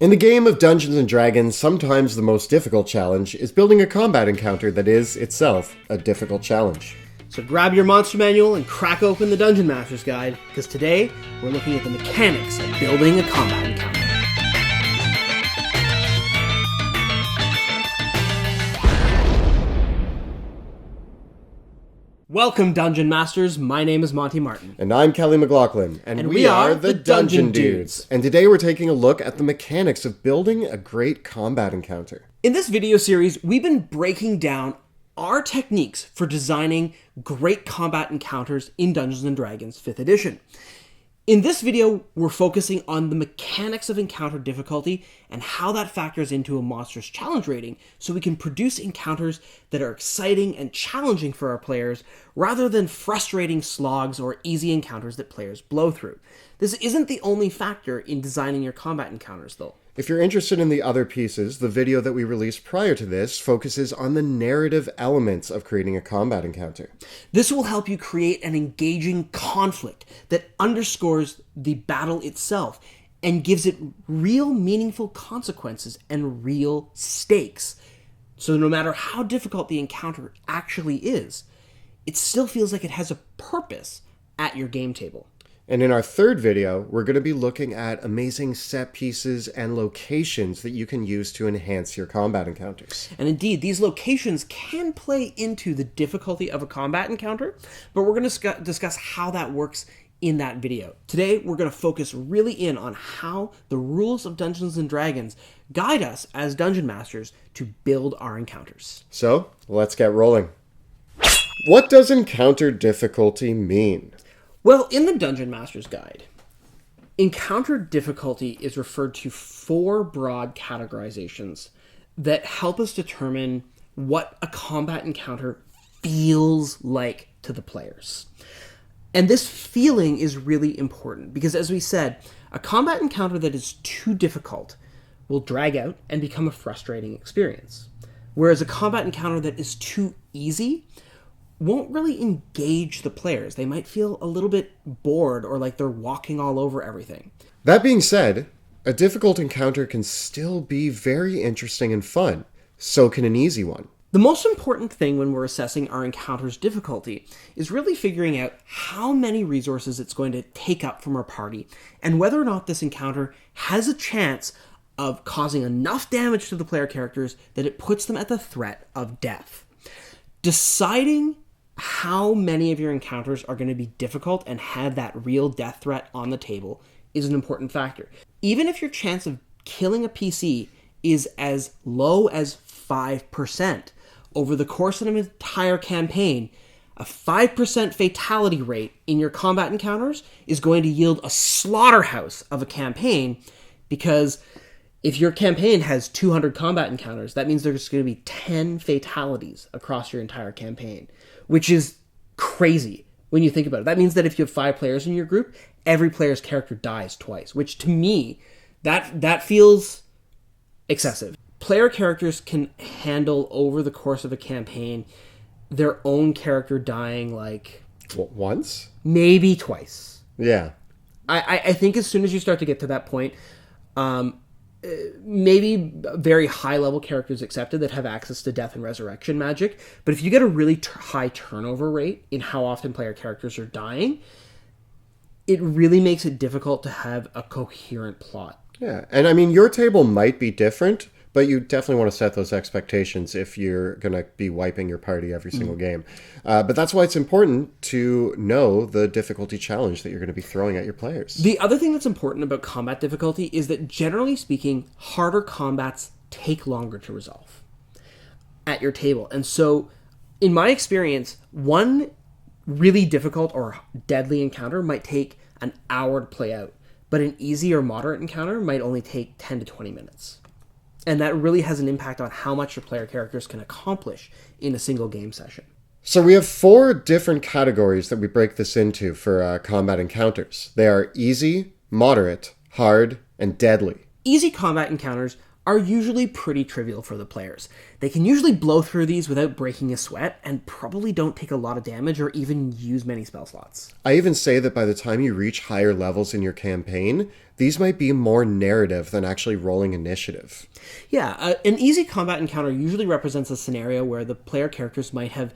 In the game of Dungeons & Dragons, sometimes the most difficult challenge is building a combat encounter that is, itself, a difficult challenge. So grab your monster manual and crack open the Dungeon Master's Guide, because today we're looking at the mechanics of building a combat encounter. Welcome, Dungeon Masters. My name is Monty Martin. And I'm Kelly McLaughlin. And we are the Dungeon Dudes. And today we're taking a look at the mechanics of building a great combat encounter. In this video series, we've been breaking down our techniques for designing great combat encounters in Dungeons & Dragons 5th edition. In this video, we're focusing on the mechanics of encounter difficulty and how that factors into a monster's challenge rating so we can produce encounters that are exciting and challenging for our players rather than frustrating slogs or easy encounters that players blow through. This isn't the only factor in designing your combat encounters, though. If you're interested in the other pieces, the video that we released prior to this focuses on the narrative elements of creating a combat encounter. This will help you create an engaging conflict that underscores the battle itself and gives it real meaningful consequences and real stakes. So no matter how difficult the encounter actually is, it still feels like it has a purpose at your game table. And in our third video, we're going to be looking at amazing set pieces and locations that you can use to enhance your combat encounters. And indeed, these locations can play into the difficulty of a combat encounter, but we're going to discuss how that works in that video. Today, we're going to focus really in on how the rules of Dungeons & Dragons guide us as Dungeon Masters to build our encounters. So, let's get rolling. What does encounter difficulty mean? Well, in the Dungeon Master's Guide, encounter difficulty is referred to 4 broad categorizations that help us determine what a combat encounter feels like to the players. And this feeling is really important because, as we said, a combat encounter that is too difficult will drag out and become a frustrating experience. Whereas a combat encounter that is too easy won't really engage the players. They might feel a little bit bored or like they're walking all over everything. That being said, a difficult encounter can still be very interesting and fun. So can an easy one. The most important thing when we're assessing our encounter's difficulty is really figuring out how many resources it's going to take up from our party and whether or not this encounter has a chance of causing enough damage to the player characters that it puts them at the threat of death. Deciding how many of your encounters are going to be difficult and have that real death threat on the table is an important factor. Even if your chance of killing a PC is as low as 5%, over the course of an entire campaign, a 5% fatality rate in your combat encounters is going to yield a slaughterhouse of a campaign, because if your campaign has 200 combat encounters, that means there's going to be 10 fatalities across your entire campaign, which is crazy when you think about it. That means that if you have 5 players in your group, every player's character dies twice, which to me, that feels excessive. Player characters can handle over the course of a campaign their own character dying like... Once? Maybe twice. Yeah. I think as soon as you start to get to that point, maybe very high-level characters accepted that have access to death and resurrection magic. But if you get a really high turnover rate in how often player characters are dying, it really makes it difficult to have a coherent plot. Yeah, and I mean, your table might be different, but you definitely want to set those expectations if you're going to be wiping your party every single game. But that's why it's important to know the difficulty challenge that you're going to be throwing at your players. The other thing that's important about combat difficulty is that, generally speaking, harder combats take longer to resolve at your table. And so, in my experience, one really difficult or deadly encounter might take an hour to play out, but an easy or moderate encounter might only take 10 to 20 minutes. And that really has an impact on how much your player characters can accomplish in a single game session. So we have 4 different categories that we break this into for combat encounters. They are easy, moderate, hard, and deadly. Easy combat encounters are usually pretty trivial for the players. They can usually blow through these without breaking a sweat and probably don't take a lot of damage or even use many spell slots. I even say that by the time you reach higher levels in your campaign, these might be more narrative than actually rolling initiative. Yeah, an easy combat encounter usually represents a scenario where the player characters might have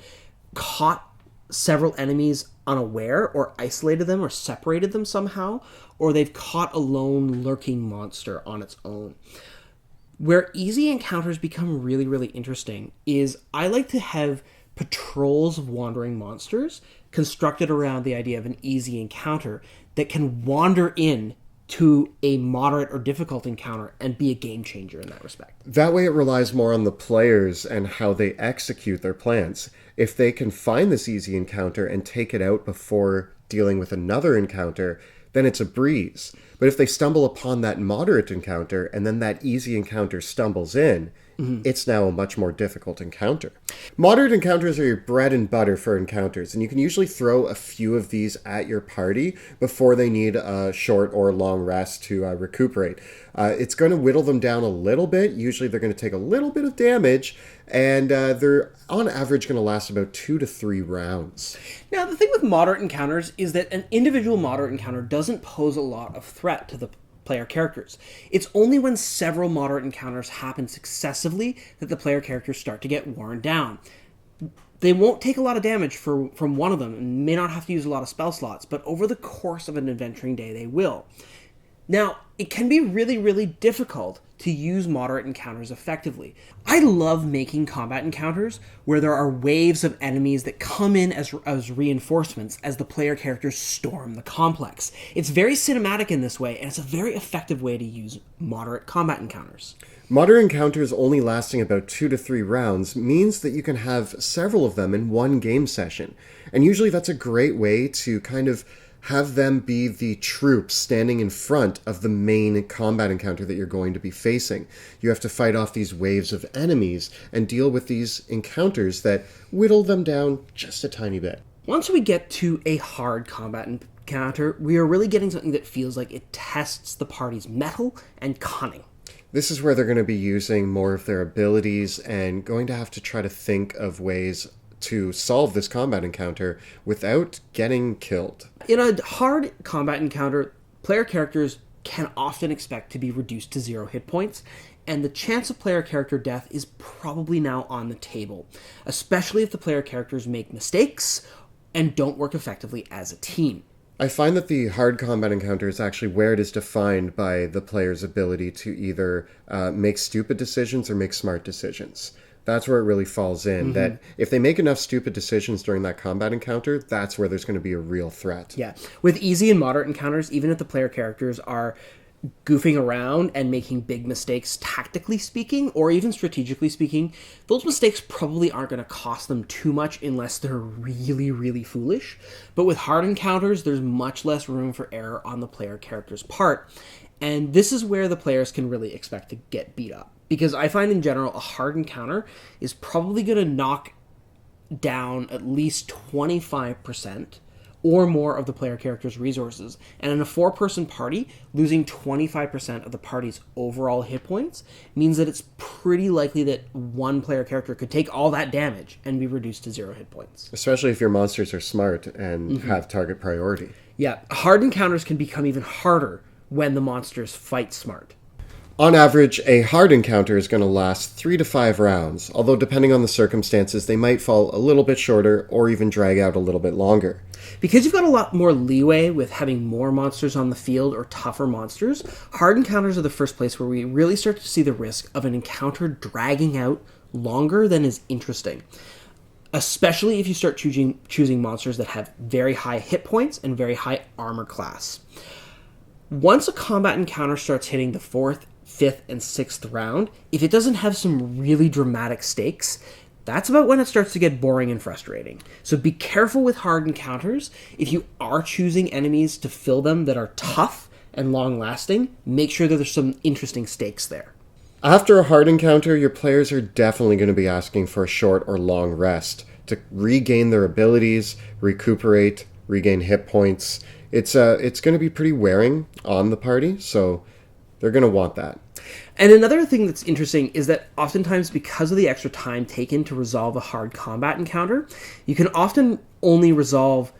caught several enemies unaware or isolated them or separated them somehow, or they've caught a lone lurking monster on its own. Where easy encounters become really, really interesting is I like to have patrols of wandering monsters constructed around the idea of an easy encounter that can wander in to a moderate or difficult encounter and be a game changer in that respect. That way it relies more on the players and how they execute their plans. If they can find this easy encounter and take it out before dealing with another encounter, then it's a breeze. But if they stumble upon that moderate encounter and then that easy encounter stumbles in, it's now a much more difficult encounter. Moderate encounters are your bread and butter for encounters, and you can usually throw a few of these at your party before they need a short or long rest to recuperate. It's going to whittle them down a little bit. Usually they're going to take a little bit of damage, and they're on average going to last about 2 to 3 rounds. Now, the thing with moderate encounters is that an individual moderate encounter doesn't pose a lot of threat to the player characters. It's only when several moderate encounters happen successively that the player characters start to get worn down. They won't take a lot of damage from one of them and may not have to use a lot of spell slots, but over the course of an adventuring day they will. Now, it can be really, really difficult to use moderate encounters effectively. I love making combat encounters where there are waves of enemies that come in as reinforcements as the player characters storm the complex. It's very cinematic in this way, and it's a very effective way to use moderate combat encounters. Moderate encounters only lasting about 2 to 3 rounds means that you can have several of them in one game session. And usually that's a great way to kind of have them be the troops standing in front of the main combat encounter that you're going to be facing. You have to fight off these waves of enemies and deal with these encounters that whittle them down just a tiny bit. Once we get to a hard combat encounter, we are really getting something that feels like it tests the party's mettle and cunning. This is where they're going to be using more of their abilities and going to have to try to think of ways to solve this combat encounter without getting killed. In a hard combat encounter, player characters can often expect to be reduced to 0 hit points, and the chance of player character death is probably now on the table, especially if the player characters make mistakes and don't work effectively as a team. I find that the hard combat encounter is actually where it is defined by the player's ability to either make stupid decisions or make smart decisions. That's where it really falls in, that if they make enough stupid decisions during that combat encounter, that's where there's going to be a real threat. Yeah. With easy and moderate encounters, even if the player characters are goofing around and making big mistakes tactically speaking, or even strategically speaking, those mistakes probably aren't going to cost them too much unless they're really, really foolish. But with hard encounters, there's much less room for error on the player character's part. And this is where the players can really expect to get beat up. Because I find in general a hard encounter is probably going to knock down at least 25% or more of the player character's resources. And in a 4-person party, losing 25% of the party's overall hit points means that it's pretty likely that one player character could take all that damage and be reduced to 0 hit points. Especially if your monsters are smart and have target priority. Yeah, hard encounters can become even harder when the monsters fight smart. On average, a hard encounter is going to last 3 to 5 rounds, although depending on the circumstances, they might fall a little bit shorter or even drag out a little bit longer. Because you've got a lot more leeway with having more monsters on the field or tougher monsters, hard encounters are the first place where we really start to see the risk of an encounter dragging out longer than is interesting. Especially if you start choosing monsters that have very high hit points and very high armor class. Once a combat encounter starts hitting the 4th, 5th, and 6th round, if it doesn't have some really dramatic stakes, that's about when it starts to get boring and frustrating. So be careful with hard encounters. If you are choosing enemies to fill them that are tough and long-lasting, make sure that there's some interesting stakes there. After a hard encounter, your players are definitely going to be asking for a short or long rest to regain their abilities, recuperate, regain hit points. It's going to be pretty wearing on the party, so they're going to want that. And another thing that's interesting is that oftentimes, because of the extra time taken to resolve a hard combat encounter, you can often only resolve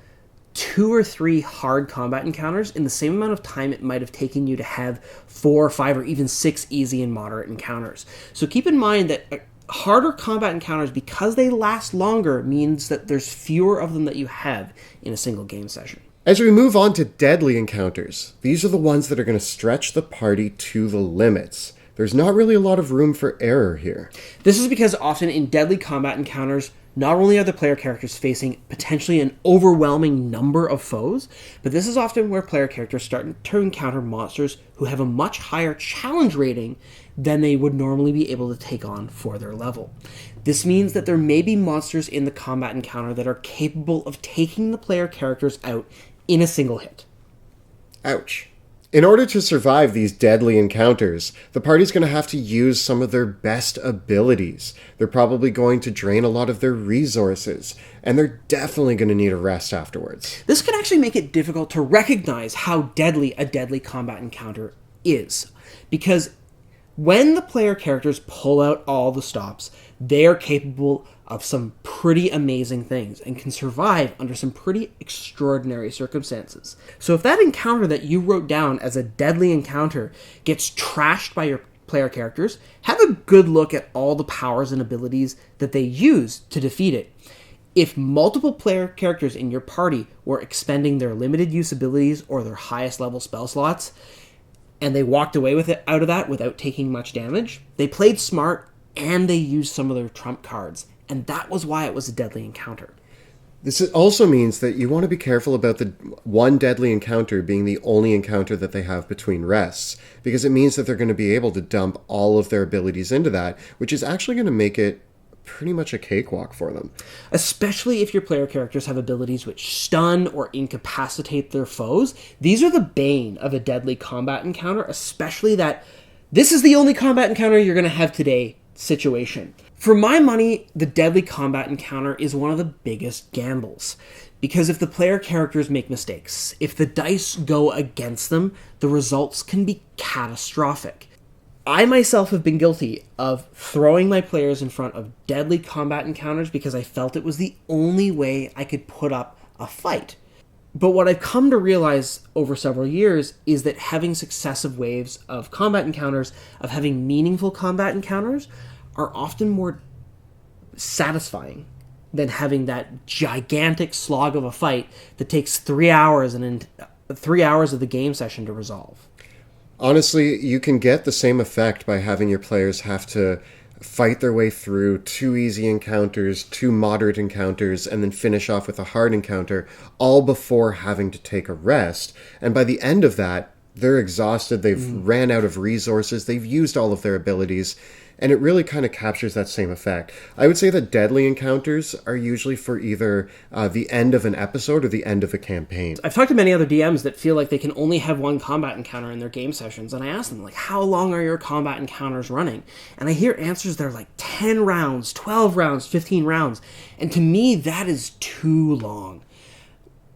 2 or 3 hard combat encounters in the same amount of time it might have taken you to have 4 or 5 or even 6 easy and moderate encounters. So keep in mind that harder combat encounters, because they last longer, means that there's fewer of them that you have in a single game session. As we move on to deadly encounters, these are the ones that are going to stretch the party to the limits. There's not really a lot of room for error here. This is because often in deadly combat encounters, not only are the player characters facing potentially an overwhelming number of foes, but this is often where player characters start to encounter monsters who have a much higher challenge rating than they would normally be able to take on for their level. This means that there may be monsters in the combat encounter that are capable of taking the player characters out in a single hit. Ouch. In order to survive these deadly encounters, the party's going to have to use some of their best abilities. They're probably going to drain a lot of their resources, and they're definitely going to need a rest afterwards. This can actually make it difficult to recognize how deadly a deadly combat encounter is, because when the player characters pull out all the stops, they are capable of some pretty amazing things and can survive under some pretty extraordinary circumstances. So if that encounter that you wrote down as a deadly encounter gets trashed by your player characters, have a good look at all the powers and abilities that they use to defeat it. If multiple player characters in your party were expending their limited use abilities or their highest level spell slots, and they walked away with it out of that without taking much damage, they played smart and they used some of their trump cards. And that was why it was a deadly encounter. This also means that you want to be careful about the one deadly encounter being the only encounter that they have between rests, because it means that they're going to be able to dump all of their abilities into that, which is actually going to make it pretty much a cakewalk for them. Especially if your player characters have abilities which stun or incapacitate their foes. These are the bane of a deadly combat encounter, especially that this is the only combat encounter you're going to have today situation. For my money, the deadly combat encounter is one of the biggest gambles. Because if the player characters make mistakes, if the dice go against them, the results can be catastrophic. I myself have been guilty of throwing my players in front of deadly combat encounters because I felt it was the only way I could put up a fight. But what I've come to realize over several years is that having successive waves of combat encounters, of having meaningful combat encounters, are often more satisfying than having that gigantic slog of a fight that takes 3 hours and 3 hours of the game session to resolve. Honestly, you can get the same effect by having your players have to fight their way through 2 easy encounters, 2 moderate encounters, and then finish off with a hard encounter, all before having to take a rest. And by the end of that, they're exhausted, they've ran out of resources, they've used all of their abilities, and it really kind of captures that same effect. I would say that deadly encounters are usually for either the end of an episode or the end of a campaign. I've talked to many other DMs that feel like they can only have one combat encounter in their game sessions, and I ask them, like, how long are your combat encounters running? And I hear answers that are like 10 rounds, 12 rounds, 15 rounds, and to me, that is too long.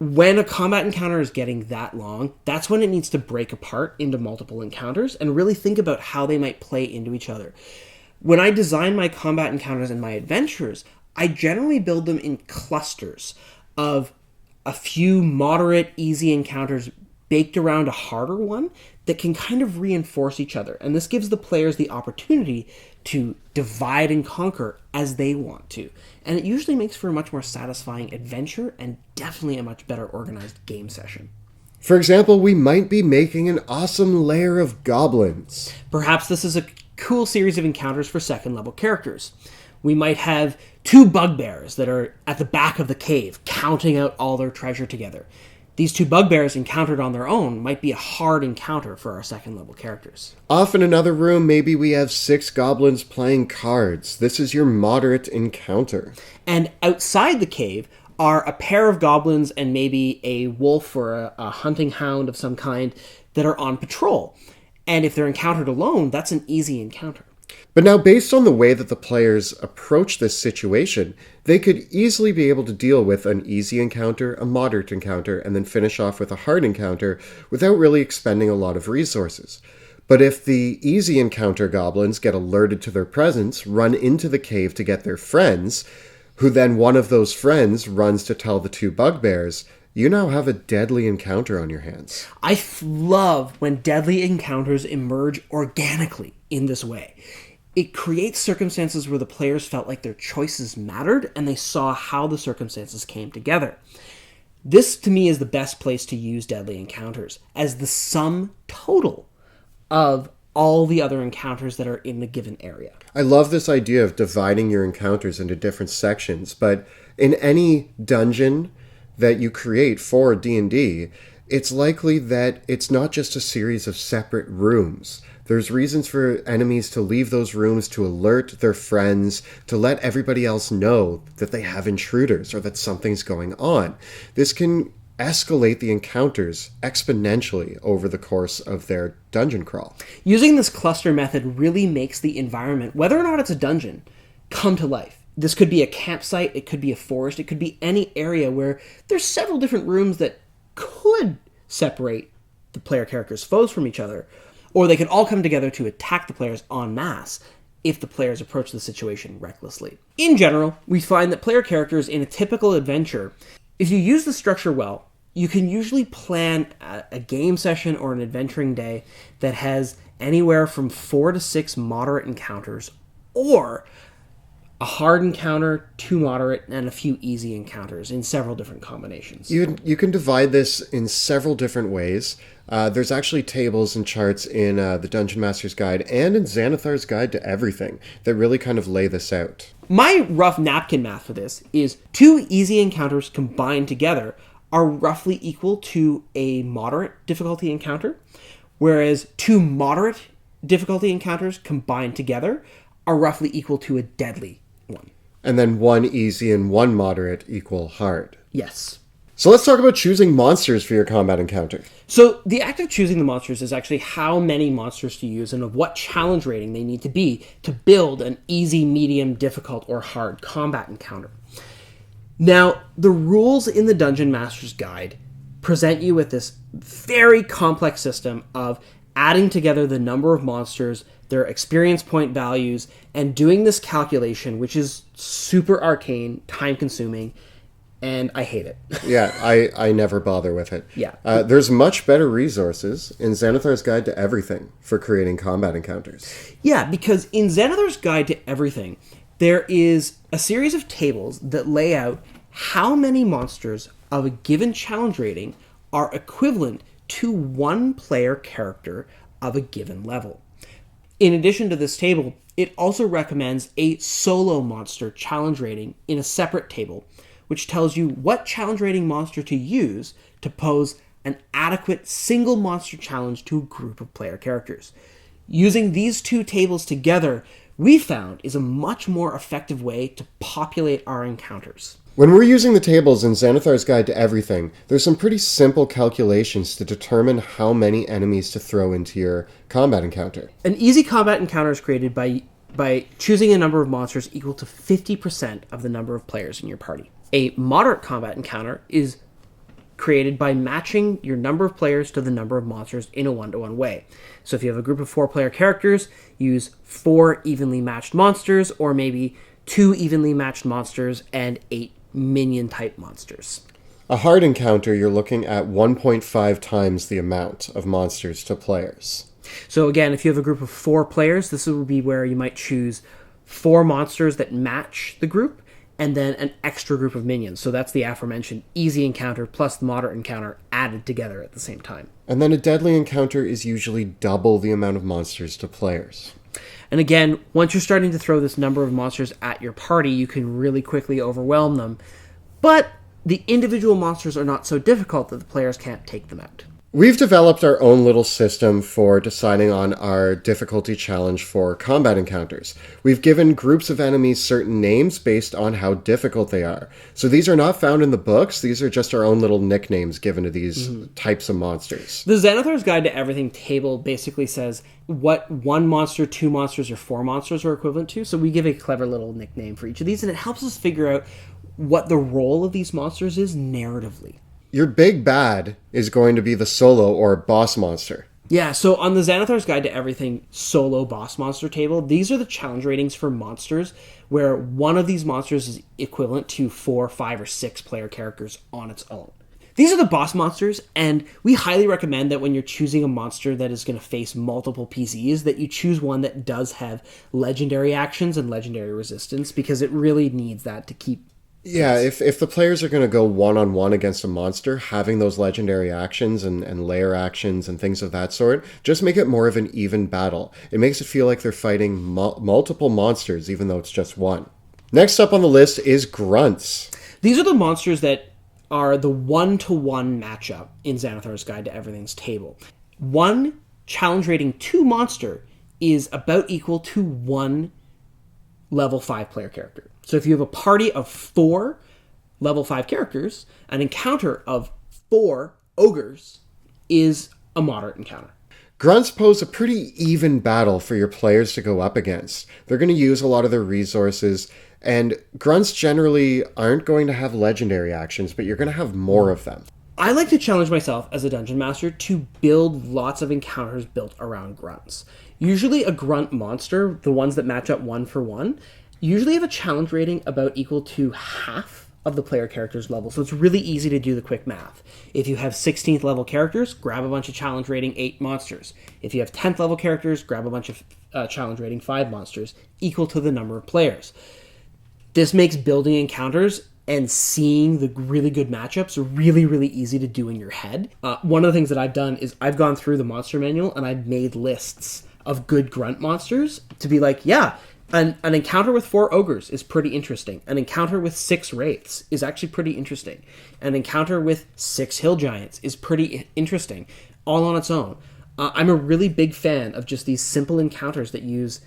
When a combat encounter is getting that long, that's when it needs to break apart into multiple encounters and really think about how they might play into each other. When I design my combat encounters and my adventures, I generally build them in clusters of a few moderate, easy encounters baked around a harder one that can kind of reinforce each other. And this gives the players the opportunity to divide and conquer as they want to. And it usually makes for a much more satisfying adventure and definitely a much better organized game session. For example, we might be making an awesome lair of goblins. Perhaps this is a cool series of encounters for second level characters. We might have 2 bugbears that are at the back of the cave counting out all their treasure together. These 2 bugbears encountered on their own might be a hard encounter for our second level characters. Off in another room, maybe we have 6 goblins playing cards. This is your moderate encounter. And outside the cave are a pair of goblins and maybe a wolf or a hunting hound of some kind that are on patrol. And if they're encountered alone, that's an easy encounter. But now, based on the way that the players approach this situation, they could easily be able to deal with an easy encounter, a moderate encounter, and then finish off with a hard encounter without really expending a lot of resources. But if the easy encounter goblins get alerted to their presence, run into the cave to get their friends, who then one of those friends runs to tell the two bugbears, you now have a deadly encounter on your hands. I love when deadly encounters emerge organically in this way. It creates circumstances where the players felt like their choices mattered and they saw how the circumstances came together. This, to me, is the best place to use deadly encounters, as the sum total of all the other encounters that are in the given area. I love this idea of dividing your encounters into different sections, but in any dungeon that you create for D&D, it's likely that it's not just a series of separate rooms. There's reasons for enemies to leave those rooms to alert their friends, to let everybody else know that they have intruders or that something's going on. This can escalate the encounters exponentially over the course of their dungeon crawl. Using this cluster method really makes the environment, whether or not it's a dungeon, come to life. This could be a campsite, it could be a forest, it could be any area where there's several different rooms that could separate the player characters' foes from each other, or they could all come together to attack the players en masse if the players approach the situation recklessly. In general, we find that player characters in a typical adventure, if you use the structure well, you can usually plan a game session or an adventuring day that has anywhere from 4 to 6 moderate encounters, or a hard encounter, 2 moderate, and a few easy encounters in several different combinations. You can divide this in several different ways. There's actually tables and charts in the Dungeon Master's Guide and in Xanathar's Guide to Everything that really kind of lay this out. My rough napkin math for this is 2 easy encounters combined together are roughly equal to a moderate difficulty encounter, whereas 2 moderate difficulty encounters combined together are roughly equal to a deadly one. And then 1 easy and 1 moderate equal hard. Yes. So let's talk about choosing monsters for your combat encounter. So the act of choosing the monsters is actually how many monsters to use and of what challenge rating they need to be to build an easy, medium, difficult, or hard combat encounter. Now, the rules in the Dungeon Master's Guide present you with this very complex system of adding together the number of monsters, their experience point values, and doing this calculation, which is super arcane, time-consuming, and I hate it. Yeah, I never bother with it. Yeah. There's much better resources in Xanathar's Guide to Everything for creating combat encounters. Yeah, because in Xanathar's Guide to Everything, there is a series of tables that lay out how many monsters of a given challenge rating are equivalent to 1 player character of a given level. In addition to this table, it also recommends a solo monster challenge rating in a separate table, which tells you what challenge rating monster to use to pose an adequate single monster challenge to a group of player characters. Using these 2 tables together, we found is a much more effective way to populate our encounters. When we're using the tables in Xanathar's Guide to Everything, there's some pretty simple calculations to determine how many enemies to throw into your combat encounter. An easy combat encounter is created by choosing a number of monsters equal to 50% of the number of players in your party. A moderate combat encounter is created by matching your number of players to the number of monsters in a 1-to-1 way. So if you have a group of 4 player characters, use 4 evenly matched monsters, or maybe 2 evenly matched monsters and 8 minion type monsters. A hard encounter, you're looking at 1.5 times the amount of monsters to players. So again, if you have a group of 4 players, this would be where you might choose 4 monsters that match the group, and then an extra group of minions. So that's the aforementioned easy encounter plus the moderate encounter added together at the same time. And then a deadly encounter is usually double the amount of monsters to players. And again, once you're starting to throw this number of monsters at your party, you can really quickly overwhelm them. But the individual monsters are not so difficult that the players can't take them out. We've developed our own little system for deciding on our difficulty challenge for combat encounters. We've given groups of enemies certain names based on how difficult they are. So these are not found in the books. These are just our own little nicknames given to these types of monsters. The Xanathar's Guide to Everything table basically says what 1 monster, 2 monsters, or 4 monsters are equivalent to. So we give a clever little nickname for each of these, and it helps us figure out what the role of these monsters is narratively. Your big bad is going to be the solo or boss monster. Yeah, so on the Xanathar's Guide to Everything solo boss monster table, these are the challenge ratings for monsters where one of these monsters is equivalent to 4, 5, or 6 player characters on its own. These are the boss monsters, and we highly recommend that when you're choosing a monster that is going to face multiple PCs, that you choose one that does have legendary actions and legendary resistance, because it really needs that to keep... Yeah, if the players are going to go one-on-one against a monster, having those legendary actions and layer actions and things of that sort, just make it more of an even battle. It makes it feel like they're fighting multiple monsters, even though it's just one. Next up on the list is grunts. These are the monsters that are the one-to-one matchup in Xanathar's Guide to Everything's table. One challenge rating 2 monster is about equal to 1 level 5 player character. So if you have a party of 4 level 5 characters, an encounter of 4 ogres is a moderate encounter. Grunts pose a pretty even battle for your players to go up against. They're going to use a lot of their resources, and grunts generally aren't going to have legendary actions, but you're going to have more of them. I like to challenge myself as a dungeon master to build lots of encounters built around grunts. Usually a grunt monster, the ones that match up 1 for 1, usually have a challenge rating about equal to half of the player character's level. So it's really easy to do the quick math. If you have 16th level characters, grab a bunch of challenge rating 8 monsters. If you have 10th level characters, grab a bunch of challenge rating 5 monsters, equal to the number of players. This makes building encounters and seeing the really good matchups really, really easy to do in your head. One of the things that I've done is I've gone through the monster manual and I've made lists of good grunt monsters to be like, yeah, an encounter with 4 ogres is pretty interesting. An encounter with 6 wraiths is actually pretty interesting. An encounter with 6 hill giants is pretty interesting, all on its own. I'm a really big fan of just these simple encounters that use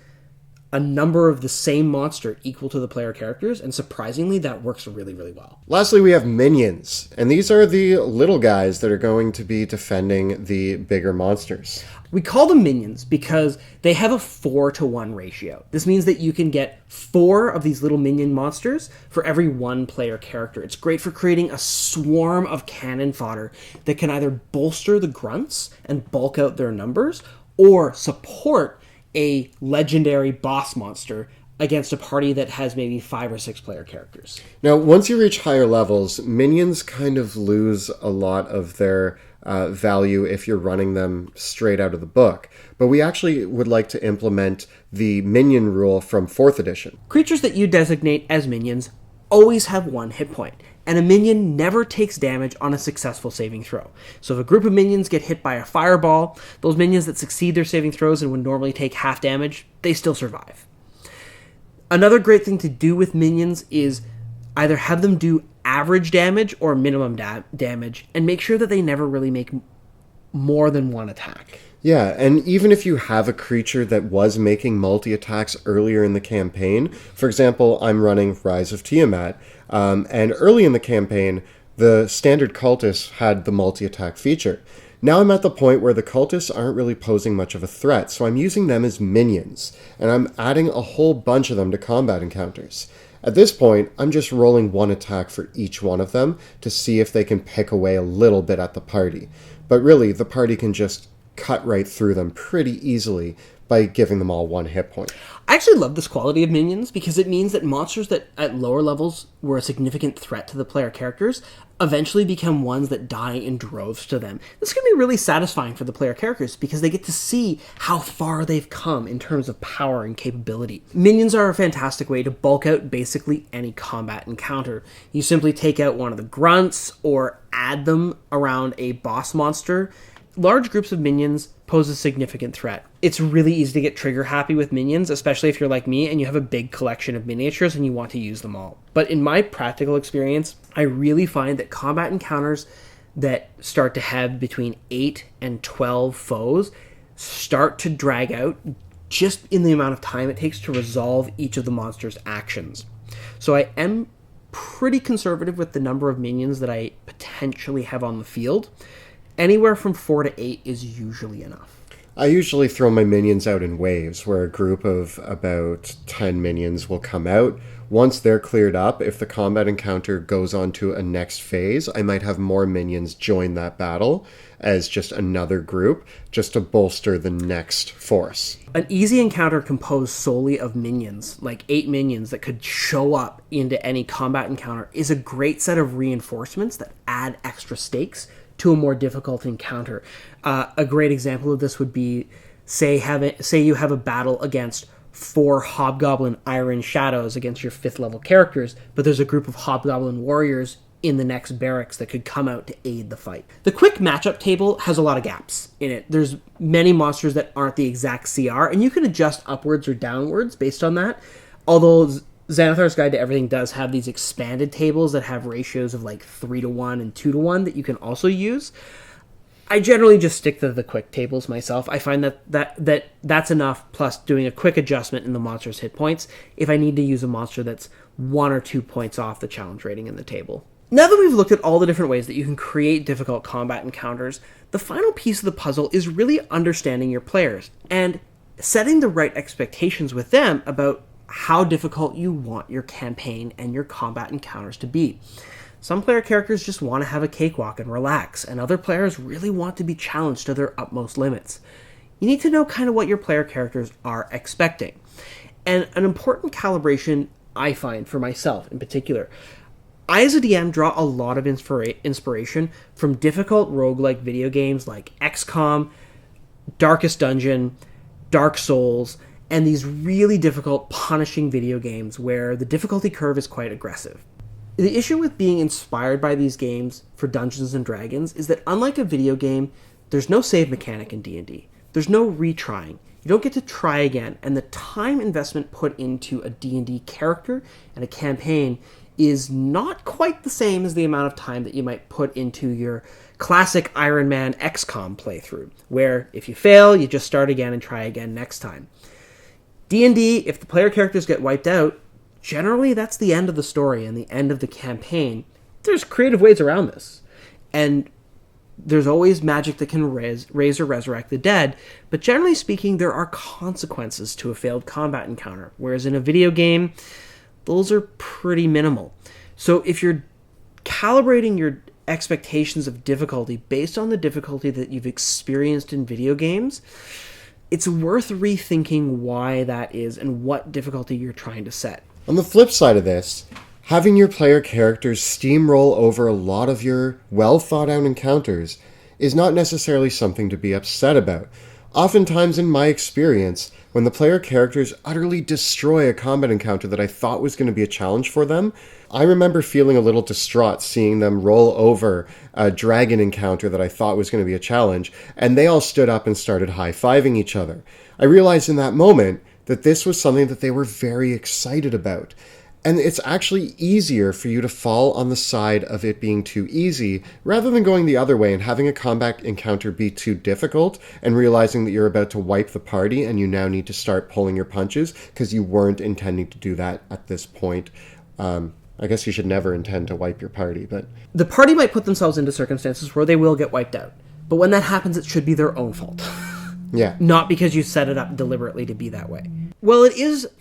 a number of the same monster equal to the player characters, and surprisingly, that works really, really well. Lastly, we have minions, and these are the little guys that are going to be defending the bigger monsters. We call them minions because they have a 4-to-1 ratio. This means that you can get 4 of these little minion monsters for every 1 player character. It's great for creating a swarm of cannon fodder that can either bolster the grunts and bulk out their numbers, or support a legendary boss monster against a party that has maybe 5 or 6 player characters. Now, once you reach higher levels, minions kind of lose a lot of their value if you're running them straight out of the book. But we actually would like to implement the minion rule from 4th edition. Creatures that you designate as minions always have 1 hit point, and a minion never takes damage on a successful saving throw. So if a group of minions get hit by a fireball, those minions that succeed their saving throws and would normally take half damage, they still survive. Another great thing to do with minions is either have them do average damage or minimum damage, and make sure that they never really make more than 1 attack. Yeah, and even if you have a creature that was making multi-attacks earlier in the campaign, for example, I'm running Rise of Tiamat, and early in the campaign, the standard cultists had the multi-attack feature. Now I'm at the point where the cultists aren't really posing much of a threat, so I'm using them as minions, and I'm adding a whole bunch of them to combat encounters. At this point, I'm just rolling 1 attack for each one of them to see if they can pick away a little bit at the party. But really, the party can just cut right through them pretty easily by giving them all 1 hit point. I actually love this quality of minions because it means that monsters that at lower levels were a significant threat to the player characters eventually become ones that die in droves to them. This can be really satisfying for the player characters because they get to see how far they've come in terms of power and capability. Minions are a fantastic way to bulk out basically any combat encounter. You simply take out one of the grunts or add them around a boss monster. Large groups of minions pose a significant threat. It's really easy to get trigger happy with minions, especially if you're like me and you have a big collection of miniatures and you want to use them all. But in my practical experience, I really find that combat encounters that start to have between 8 and 12 foes start to drag out just in the amount of time it takes to resolve each of the monster's actions. So I am pretty conservative with the number of minions that I potentially have on the field. Anywhere from 4 to 8 is usually enough. I usually throw my minions out in waves, where a group of about 10 minions will come out. Once they're cleared up, if the combat encounter goes on to a next phase, I might have more minions join that battle as just another group, just to bolster the next force. An easy encounter composed solely of minions, like 8 minions that could show up into any combat encounter, is a great set of reinforcements that add extra stakes to a more difficult encounter. A great example of this would be, say you have a battle against 4 Hobgoblin Iron Shadows against your 5th level characters, but there's a group of Hobgoblin warriors in the next barracks that could come out to aid the fight. The quick matchup table has a lot of gaps in it. There's many monsters that aren't the exact CR, and you can adjust upwards or downwards based on that. Although Xanathar's Guide to Everything does have these expanded tables that have ratios of like 3-to-1 and 2-to-1 that you can also use. I generally just stick to the quick tables myself. I find that's enough, plus doing a quick adjustment in the monster's hit points if I need to use a monster that's 1 or 2 points off the challenge rating in the table. Now that we've looked at all the different ways that you can create difficult combat encounters, the final piece of the puzzle is really understanding your players and setting the right expectations with them about how difficult you want your campaign and your combat encounters to be. Some player characters just want to have a cakewalk and relax, and other players really want to be challenged to their utmost limits. You need to know kind of what your player characters are expecting. And an important calibration I find for myself in particular, I as a DM draw a lot of inspiration from difficult roguelike video games like XCOM, Darkest Dungeon, Dark Souls, and these really difficult, punishing video games where the difficulty curve is quite aggressive. The issue with being inspired by these games for Dungeons & Dragons is that unlike a video game, there's no save mechanic in D&D. There's no retrying. You don't get to try again, and the time investment put into a D&D character and a campaign is not quite the same as the amount of time that you might put into your classic Iron Man XCOM playthrough, where if you fail, you just start again and try again next time. D&D, if the player characters get wiped out, generally that's the end of the story and the end of the campaign. There's creative ways around this. And there's always magic that can raise or resurrect the dead, but generally speaking, there are consequences to a failed combat encounter, whereas in a video game, those are pretty minimal. So if you're calibrating your expectations of difficulty based on the difficulty that you've experienced in video games, it's worth rethinking why that is and what difficulty you're trying to set. On the flip side of this, having your player characters steamroll over a lot of your well-thought-out encounters is not necessarily something to be upset about. Oftentimes, in my experience, when the player characters utterly destroy a combat encounter that I thought was going to be a challenge for them, I remember feeling a little distraught seeing them roll over a dragon encounter that I thought was going to be a challenge, and they all stood up and started high-fiving each other. I realized in that moment that this was something that they were very excited about. And it's actually easier for you to fall on the side of it being too easy rather than going the other way and having a combat encounter be too difficult and realizing that you're about to wipe the party and you now need to start pulling your punches because you weren't intending to do that at this point. I guess you should never intend to wipe your party, but... The party might put themselves into circumstances where they will get wiped out. But when that happens, it should be their own fault. Yeah. Not because you set it up deliberately to be that way. Well,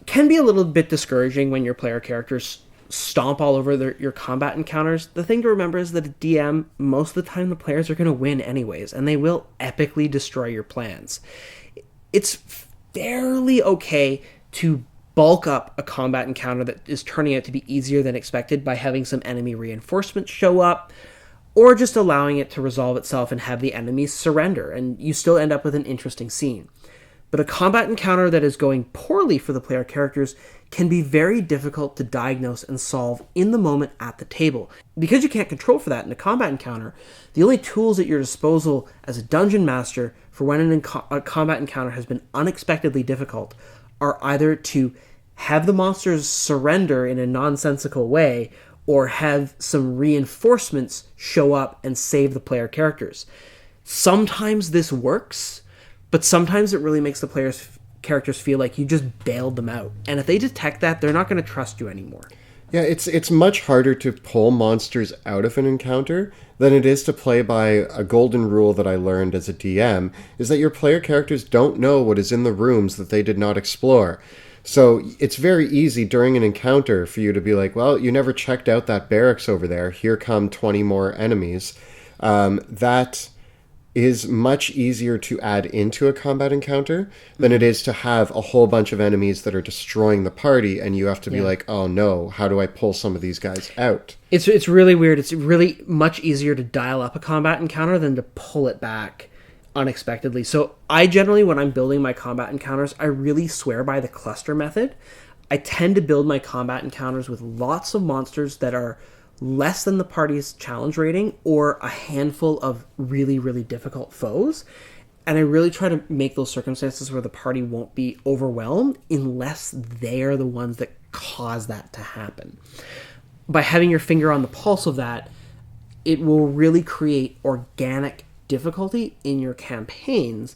can be a little bit discouraging when your player characters stomp all over your combat encounters. The thing to remember is that a DM, most of the time the players are going to win anyways, and they will epically destroy your plans. It's fairly okay to bulk up a combat encounter that is turning out to be easier than expected by having some enemy reinforcements show up, or just allowing it to resolve itself and have the enemies surrender, and you still end up with an interesting scene. But a combat encounter that is going poorly for the player characters can be very difficult to diagnose and solve in the moment at the table. Because you can't control for that in a combat encounter, the only tools at your disposal as a dungeon master for when a combat encounter has been unexpectedly difficult are either to have the monsters surrender in a nonsensical way or have some reinforcements show up and save the player characters. Sometimes this works, but sometimes it really makes the characters feel like you just bailed them out. And if they detect that, they're not going to trust you anymore. Yeah, it's much harder to pull monsters out of an encounter than it is to play by a golden rule that I learned as a DM, is that your player characters don't know what is in the rooms that they did not explore. So it's very easy during an encounter for you to be like, well, you never checked out that barracks over there. Here come 20 more enemies. That is much easier to add into a combat encounter than it is to have a whole bunch of enemies that are destroying the party, and you have to be like, oh no, how do I pull some of these guys out? It's really weird. It's really much easier to dial up a combat encounter than to pull it back unexpectedly. So I generally, when I'm building my combat encounters, I really swear by the cluster method. I tend to build my combat encounters with lots of monsters that are less than the party's challenge rating or a handful of really, really difficult foes. And I really try to make those circumstances where the party won't be overwhelmed unless they're the ones that cause that to happen. By having your finger on the pulse of that, it will really create organic difficulty in your campaigns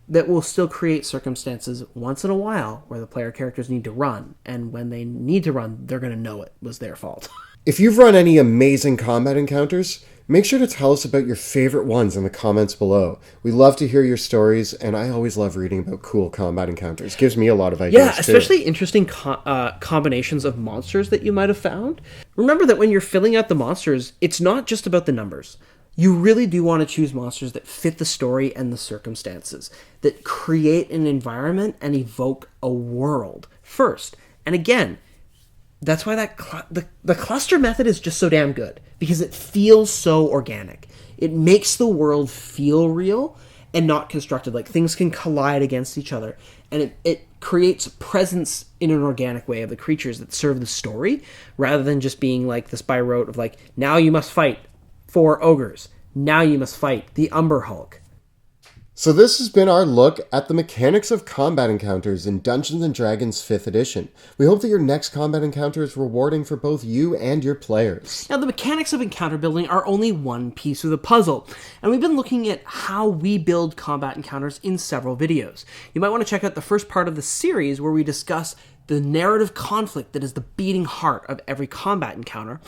that will still create circumstances once in a while where the player characters need to run. And when they need to run, they're going to know it was their fault. If you've run any amazing combat encounters, make sure to tell us about your favorite ones in the comments below. We love to hear your stories, and I always love reading about cool combat encounters. Gives me a lot of ideas, especially interesting combinations of monsters that you might have found. Remember that when you're filling out the monsters, it's not just about the numbers. You really do want to choose monsters that fit the story and the circumstances, that create an environment and evoke a world first. And again, that's why the cluster method is just so damn good, because it feels so organic. It makes the world feel real and not constructed. Like, things can collide against each other, and it creates presence in an organic way of the creatures that serve the story, rather than just being like this by rote of like, now you must fight 4 ogres. Now you must fight the Umber Hulk. So this has been our look at the mechanics of combat encounters in Dungeons & Dragons 5th edition. We hope that your next combat encounter is rewarding for both you and your players. Now, the mechanics of encounter building are only one piece of the puzzle, and we've been looking at how we build combat encounters in several videos. You might want to check out the first part of the series where we discuss the narrative conflict that is the beating heart of every combat encounter,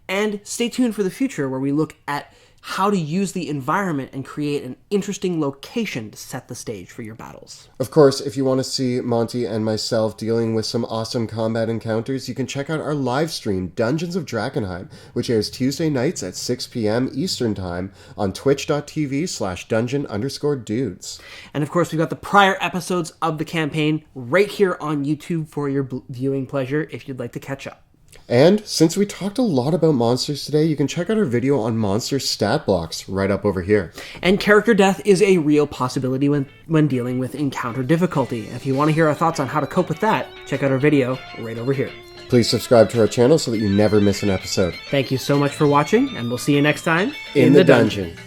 and stay tuned for the future where we look at how to use the environment and create an interesting location to set the stage for your battles. Of course, if you want to see Monty and myself dealing with some awesome combat encounters, you can check out our live stream, Dungeons of Drakkenheim, which airs Tuesday nights at 6 p.m. Eastern Time on twitch.tv/dungeon_dudes. And of course, we've got the prior episodes of the campaign right here on YouTube for your viewing pleasure if you'd like to catch up. And since we talked a lot about monsters today, you can check out our video on monster stat blocks right up over here. And character death is a real possibility when dealing with encounter difficulty. If you want to hear our thoughts on how to cope with that, check out our video right over here. Please subscribe to our channel so that you never miss an episode. Thank you so much for watching, and we'll see you next time in the dungeon.